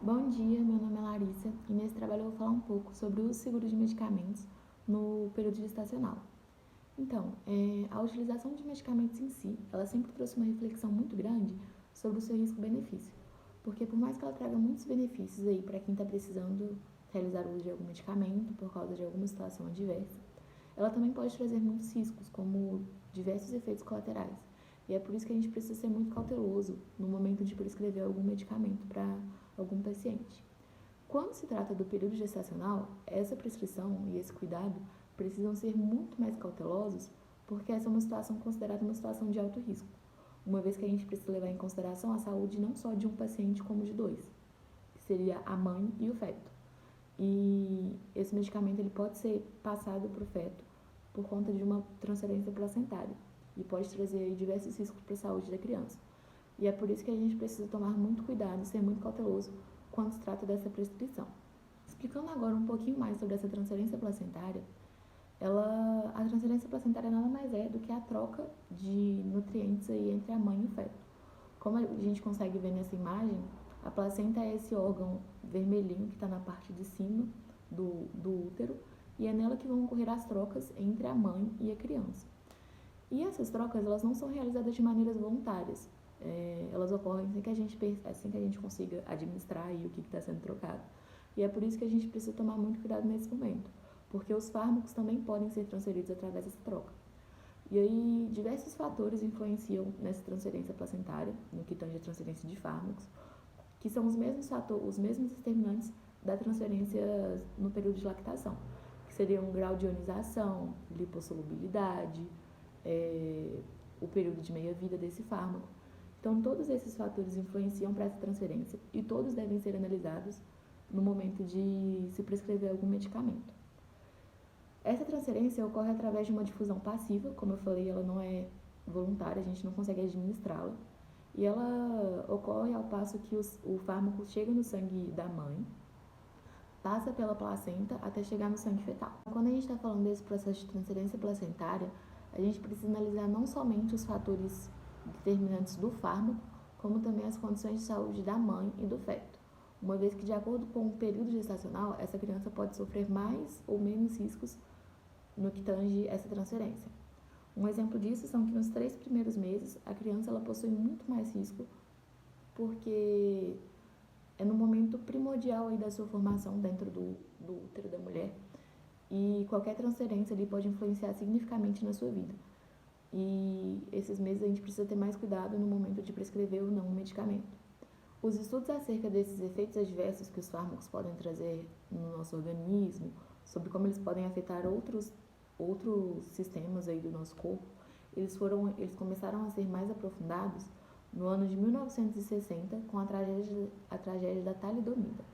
Bom dia, meu nome é Larissa e nesse trabalho eu vou falar um pouco sobre o uso seguro de medicamentos no período gestacional. Então, a utilização de medicamentos em si, ela sempre trouxe uma reflexão muito grande sobre o seu risco-benefício, porque por mais que ela traga muitos benefícios aí para quem está precisando realizar o uso de algum medicamento por causa de alguma situação adversa, ela também pode trazer muitos riscos, como diversos efeitos colaterais. E é por isso que a gente precisa ser muito cauteloso no momento de prescrever algum medicamento para algum paciente. Quando se trata do período gestacional, essa prescrição e esse cuidado precisam ser muito mais cautelosos, porque essa é uma situação considerada uma situação de alto risco, uma vez que a gente precisa levar em consideração a saúde não só de um paciente como de dois, que seria a mãe e o feto. E esse medicamento ele pode ser passado para o feto por conta de uma transferência placentária e pode trazer diversos riscos para a saúde da criança. E é por isso que a gente precisa tomar muito cuidado e ser muito cauteloso quando se trata dessa prescrição. Explicando agora um pouquinho mais sobre essa transferência placentária, a transferência placentária nada mais é do que a troca de nutrientes aí entre a mãe e o feto. Como a gente consegue ver nessa imagem, a placenta é esse órgão vermelhinho que está na parte de cima do útero e é nela que vão ocorrer as trocas entre a mãe e a criança. E essas trocas elas não são realizadas de maneiras voluntárias. Elas ocorrem sem que a gente consiga administrar aí o que está sendo trocado. E é por isso que a gente precisa tomar muito cuidado nesse momento, porque os fármacos também podem ser transferidos através dessa troca. E aí, diversos fatores influenciam nessa transferência placentária, no que tange a transferência de fármacos, que são os mesmos determinantes da transferência no período de lactação, que seriam o grau de ionização, lipossolubilidade, o período de meia-vida desse fármaco. Então, todos esses fatores influenciam para essa transferência e todos devem ser analisados no momento de se prescrever algum medicamento. Essa transferência ocorre através de uma difusão passiva, como eu falei, ela não é voluntária, a gente não consegue administrá-la, e ela ocorre ao passo que o fármaco chega no sangue da mãe, passa pela placenta até chegar no sangue fetal. Quando a gente está falando desse processo de transferência placentária, a gente precisa analisar não somente os fatores determinantes do fármaco, como também as condições de saúde da mãe e do feto, uma vez que, de acordo com o período gestacional, essa criança pode sofrer mais ou menos riscos no que tange essa transferência. Um exemplo disso são que nos 3 primeiros meses, a criança ela possui muito mais risco, porque é no momento primordial aí da sua formação dentro do útero da mulher, e qualquer transferência ali pode influenciar significativamente na sua vida. E esses meses a gente precisa ter mais cuidado no momento de prescrever ou não um medicamento. Os estudos acerca desses efeitos adversos que os fármacos podem trazer no nosso organismo, sobre como eles podem afetar outros sistemas aí do nosso corpo, eles começaram a ser mais aprofundados no ano de 1960 com a tragédia da talidomida.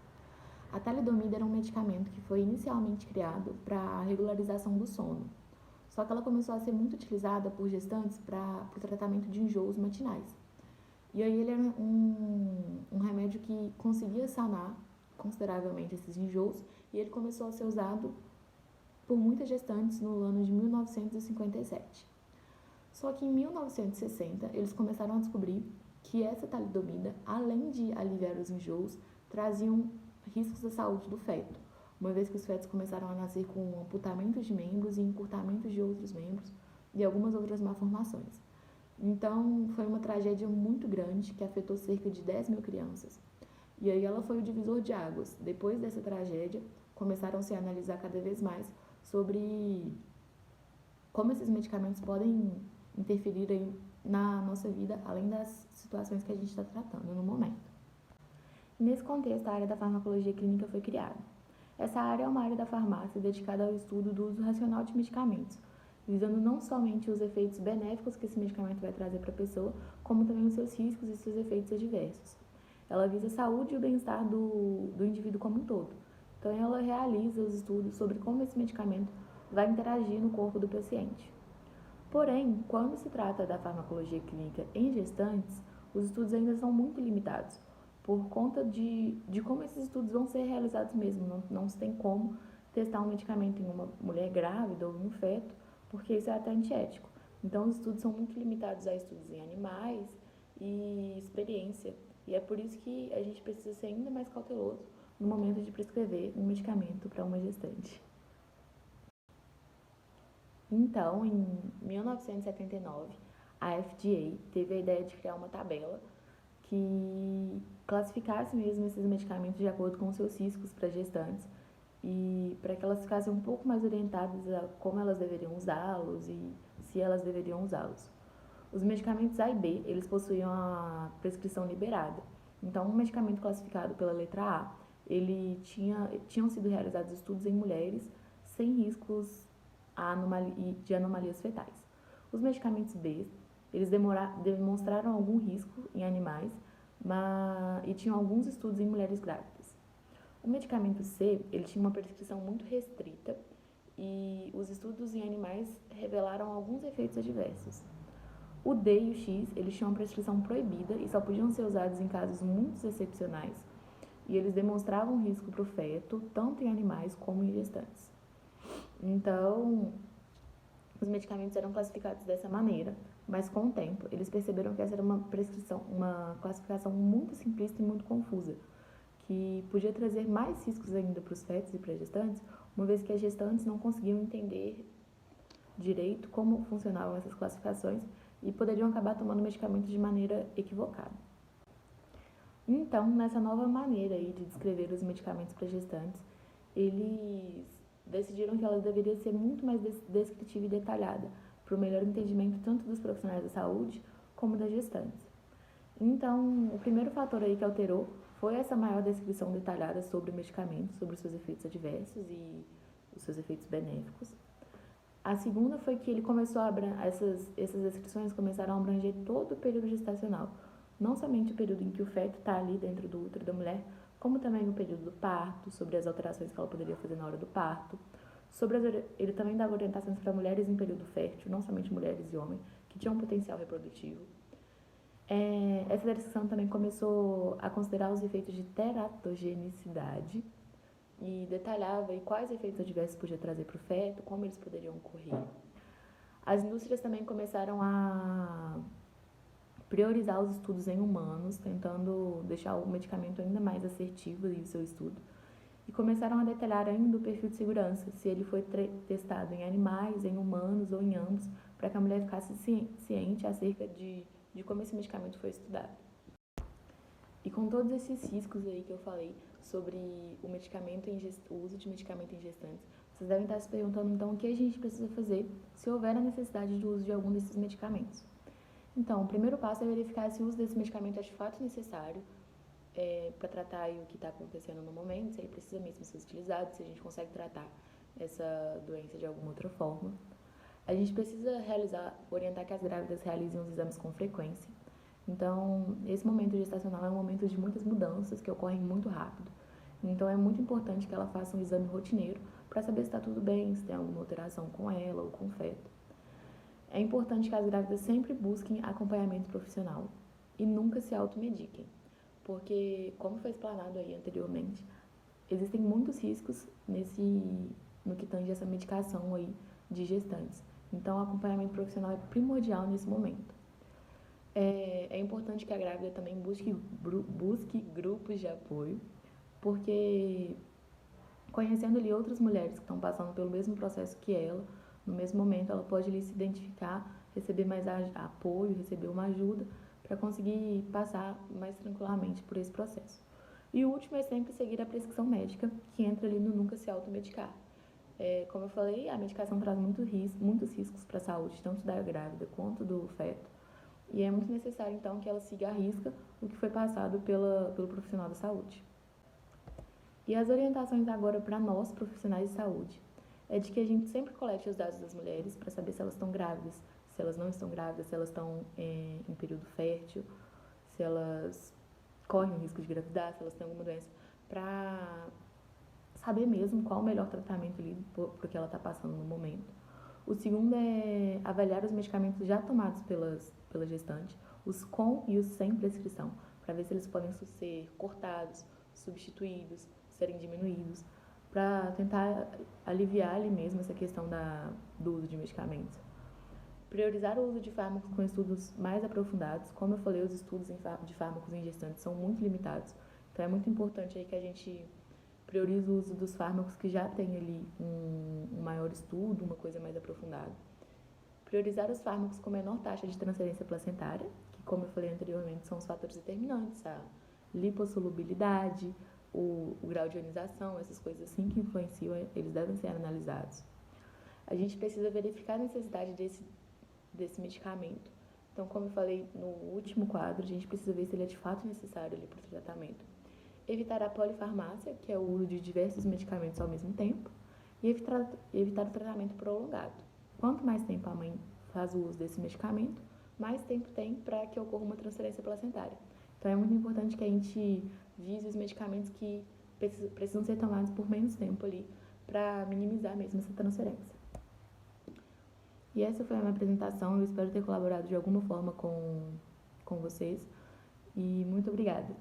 A talidomida era um medicamento que foi inicialmente criado para a regularização do sono, só que ela começou a ser muito utilizada por gestantes para o tratamento de enjoos matinais. E aí ele era um remédio que conseguia sanar consideravelmente esses enjoos, e ele começou a ser usado por muitas gestantes no ano de 1957. Só que em 1960 eles começaram a descobrir que essa talidomida, além de aliviar os enjoos, traziam riscos à saúde do feto, uma vez que os fetos começaram a nascer com amputamentos de membros e encurtamentos de outros membros e algumas outras malformações. Então, foi uma tragédia muito grande que afetou cerca de 10 mil crianças. E aí ela foi o divisor de águas. Depois dessa tragédia, começaram-se a analisar cada vez mais sobre como esses medicamentos podem interferir aí na nossa vida, além das situações que a gente está tratando no momento. Nesse contexto, a área da farmacologia clínica foi criada. Essa área é uma área da farmácia dedicada ao estudo do uso racional de medicamentos, visando não somente os efeitos benéficos que esse medicamento vai trazer para a pessoa, como também os seus riscos e seus efeitos adversos. Ela visa a saúde e o bem-estar do indivíduo como um todo. Então, ela realiza os estudos sobre como esse medicamento vai interagir no corpo do paciente. Porém, quando se trata da farmacologia clínica em gestantes, os estudos ainda são muito limitados, por conta de como esses estudos vão ser realizados mesmo. Não se tem como testar um medicamento em uma mulher grávida ou em um feto, porque isso é até antiético. Então, os estudos são muito limitados a estudos em animais e experiência E é por isso que a gente precisa ser ainda mais cauteloso no momento de prescrever um medicamento para uma gestante. Então, em 1979, a FDA teve a ideia de criar uma tabela que classificasse mesmo esses medicamentos de acordo com os seus riscos para gestantes e para que elas ficassem um pouco mais orientadas a como elas deveriam usá-los e se elas deveriam usá-los. Os medicamentos A e B, eles possuíam a prescrição liberada. Então, um medicamento classificado pela letra A, tinham sido realizados estudos em mulheres sem riscos de anomalias fetais. Os medicamentos B, eles demonstraram algum risco em animais e tinham alguns estudos em mulheres grávidas. O medicamento C, ele tinha uma prescrição muito restrita e os estudos em animais revelaram alguns efeitos adversos. O D e o X, eles tinham uma prescrição proibida e só podiam ser usados em casos muito excepcionais, e eles demonstravam risco para o feto, tanto em animais como em gestantes. Então, os medicamentos eram classificados dessa maneira, mas com o tempo, eles perceberam que essa era uma classificação muito simplista e muito confusa, que podia trazer mais riscos ainda para os fetos e para as gestantes, uma vez que as gestantes não conseguiam entender direito como funcionavam essas classificações e poderiam acabar tomando medicamentos de maneira equivocada. Então, nessa nova maneira aí de descrever os medicamentos para gestantes, eles decidiram que ela deveria ser muito mais descritiva e detalhada, para o melhor entendimento tanto dos profissionais da saúde como das gestantes. Então, o primeiro fator aí que alterou foi essa maior descrição detalhada sobre o medicamento, sobre os seus efeitos adversos e os seus efeitos benéficos. A segunda foi que ele começou essas descrições começaram a abranger todo o período gestacional, não somente o período em que o feto está ali dentro do útero da mulher, como também o período do parto, sobre as alterações que ela poderia fazer na hora do parto. Ele também dava orientações para mulheres em período fértil, não somente mulheres e homens, que tinham um potencial reprodutivo. Essa descrição também começou a considerar os efeitos de teratogenicidade e detalhava quais efeitos adversos podia trazer para o feto, como eles poderiam ocorrer. As indústrias também começaram a priorizar os estudos em humanos, tentando deixar o medicamento ainda mais assertivo em seu estudo, e começaram a detalhar ainda o perfil de segurança, se ele foi testado em animais, em humanos ou em ambos, para que a mulher ficasse ciente acerca de como esse medicamento foi estudado. E com todos esses riscos aí que eu falei sobre o uso de medicamento em gestantes, vocês devem estar se perguntando então o que a gente precisa fazer se houver a necessidade do uso de algum desses medicamentos. Então, o primeiro passo é verificar se o uso desse medicamento é de fato necessário para tratar o que está acontecendo no momento, se ele precisa mesmo ser utilizado, se a gente consegue tratar essa doença de alguma outra forma. A gente precisa orientar que as grávidas realizem os exames com frequência. Então, esse momento gestacional é um momento de muitas mudanças que ocorrem muito rápido. Então, é muito importante que ela faça um exame rotineiro para saber se está tudo bem, se tem alguma alteração com ela ou com o feto. É importante que as grávidas sempre busquem acompanhamento profissional e nunca se automediquem, porque, como foi explanado aí anteriormente, existem muitos riscos no que tange essa medicação aí de gestantes. Então, o acompanhamento profissional é primordial nesse momento. É importante que a grávida também busque grupos de apoio, porque conhecendo ali outras mulheres que estão passando pelo mesmo processo que ela, no mesmo momento ela pode ali se identificar, receber mais apoio, receber uma ajuda para conseguir passar mais tranquilamente por esse processo. E o último é sempre seguir a prescrição médica, que entra ali no nunca se automedicar. Como eu falei, a medicação traz muitos riscos para a saúde, tanto da grávida quanto do feto. E é muito necessário, então, que ela siga à risca o que foi passado pelo profissional da saúde. E as orientações agora para nós, profissionais de saúde, é de que a gente sempre colete os dados das mulheres para saber se elas estão grávidas, se elas não estão grávidas, se elas estão em período fértil, se elas correm o risco de engravidar, se elas têm alguma doença, para saber mesmo qual o melhor tratamento ali para o que ela está passando no momento. O segundo é avaliar os medicamentos já tomados pela gestante, os com e os sem prescrição, para ver se eles podem ser cortados, substituídos, serem diminuídos, para tentar aliviar ali mesmo essa questão do uso de medicamentos. Priorizar o uso de fármacos com estudos mais aprofundados. Como eu falei, os estudos de fármacos em gestantes são muito limitados, então é muito importante aí que a gente priorize o uso dos fármacos que já tem ali um maior estudo, uma coisa mais aprofundada. Priorizar os fármacos com menor taxa de transferência placentária, que, como eu falei anteriormente, são os fatores determinantes, a lipossolubilidade, o grau de ionização, essas coisas assim que influenciam, eles devem ser analisados. A gente precisa verificar a necessidade desse medicamento. Então, como eu falei no último quadro, a gente precisa ver se ele é de fato necessário ali para o tratamento. Evitar a polifarmácia, que é o uso de diversos medicamentos ao mesmo tempo, e evitar o tratamento prolongado. Quanto mais tempo a mãe faz o uso desse medicamento, mais tempo tem para que ocorra uma transferência placentária. Então, é muito importante que a gente vise os medicamentos que precisam ser tomados por menos tempo ali, para minimizar mesmo essa transferência. E essa foi a minha apresentação, eu espero ter colaborado de alguma forma com vocês, e muito obrigada.